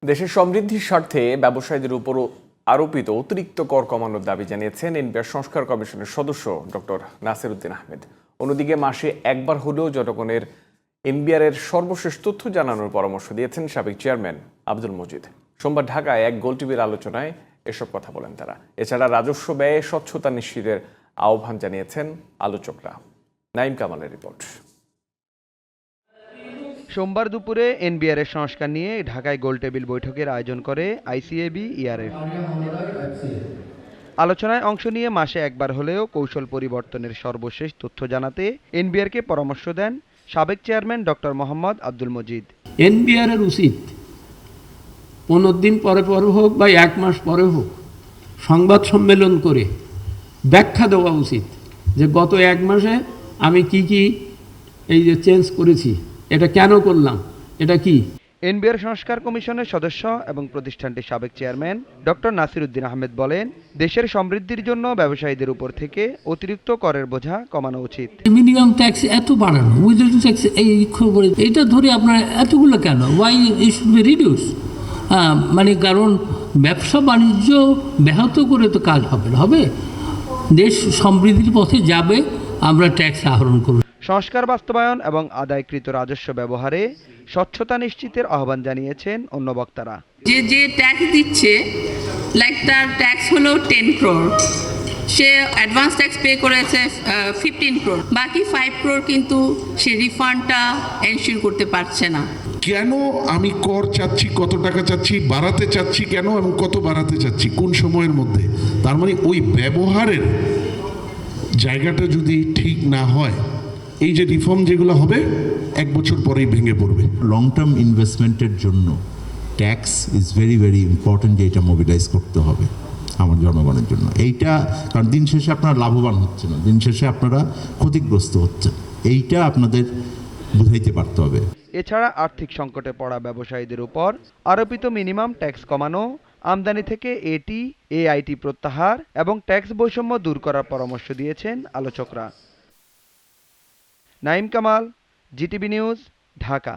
দেশের সমৃদ্ধির স্বার্থে ব্যবসায়ীদের উপর আরোপিত অতিরিক্ত কর কমানোর দাবি জানিয়েছেন এনবিআর সংস্কার কমিশনের সদস্য ডক্টর নাসির উদ্দিন আহমেদ। অন্যদিকে মাসে একবার হলেও জনগণের এনবিআর সর্বশেষ তথ্য জানানোর পরামর্শ দিয়েছেন সাবেক চেয়ারম্যান আব্দুল মজিদ। সোমবার ঢাকায় এক গোল টিভির আলোচনায় এসব কথা বলেন তারা। এছাড়া রাজস্ব ব্যয়ে স্বচ্ছতা নিশ্চিতের আহ্বান জানিয়েছেন আলোচকরা। নাইম কামালের রিপোর্ট। সোমবার দুপুরে এনবিআর এর সংস্কার নিয়ে ঢাকায় গোলটেবিল বৈঠকের আয়োজন করে আইসিএবি ইআরএফ। আলোচনায় অংশ নিয়ে মাসে একবার হলেও কৌশল পরিবর্তনের সর্বশেষ তথ্য জানাতে এনবিআরকে পরামর্শ দেন সাবেক chairman doctor Mohammad Abdul Majid. NBR এর উচিত 15 দিন পরে পরে হোক বা 1 মাস পরে হোক সংবাদ সম্মেলন করে ব্যাখ্যা দেওয়া উচিত যে গত 1 মাসে আমি কি এই যে চেঞ্জ করেছি, এটা কেন করলাম, এটা কি। এনবিআর সংস্কার কমিশনের সদস্য এবং প্রতিষ্ঠানটির সাবেক চেয়ারম্যান ডক্টর নাসির উদ্দিন আহমেদ বলেন, দেশের সমৃদ্ধির জন্য ব্যবসায়ীদের উপর থেকে অতিরিক্ত করের বোঝা কমানো উচিত। মিনিমাম ট্যাক্স এত বাড়ানো, উইথড্রল ট্যাক্স এই খবরে এটা ধরে আপনার এতগুলো কেন, why it should be reduce. মানে কারণ ব্যবসা বাণিজ্য ব্যাহত করে তো কাজ হবে, দেশ সমৃদ্ধির পথে যাবে, আমরা ট্যাক্স আহরণ করব। সংস্কার বাস্তবায়ন এবং আদায়কৃত রাজস্ব ব্যবহারে স্বচ্ছতা নিশ্চিতের আহ্বান জানিয়েছেন অন্য বক্তারা। যে ট্যাক্স দিচ্ছে, লাইক তার ট্যাক্স হলো 10 crore, সে অ্যাডভান্স ট্যাক্স পে করেছে 15 crore, বাকি 5 crore কিন্তু সে রিফান্ডটা এনশিওর করতে পারছে না। কেন আমি কর চাচ্ছি, কত টাকা চাচ্ছি, বাড়াতে চাচ্ছি কেন এবং কত বাড়াতে চাচ্ছি, কোন সময়ের মধ্যে। তার মানে ওই ব্যবহারের জায়গাটা যদি ঠিক না হয়, এই যে রিফর্ম যেগুলো হবে 1 বছর পরেই ভেঙে পড়বে। লং টার্ম ইনভেস্টমেন্টের জন্য tax is very very important, যে এটা মোবিলাইজ করতে হবে আমার জনগণের জন্য। এইটা কারণ দিন শেষে আপনারা লাভবান হচ্ছে না, দিন শেষে আপনারা ক্ষতিগ্রস্ত হচ্ছে, এইটা আপনাদের বুঝাইতে পারতে হবে। এছাড়া আর্থিক সংকটে পড়া ব্যবসায়ীদের উপর আরোপিত মিনিমাম ট্যাক্স কমানো, আমদানি থেকে এআইটি প্রত্যাহার এবং ট্যাক্স বৈষম্য দূর করার পরামর্শ দিয়েছেন আলোচকরা। Naim Kamal, GTV news, Dhaka.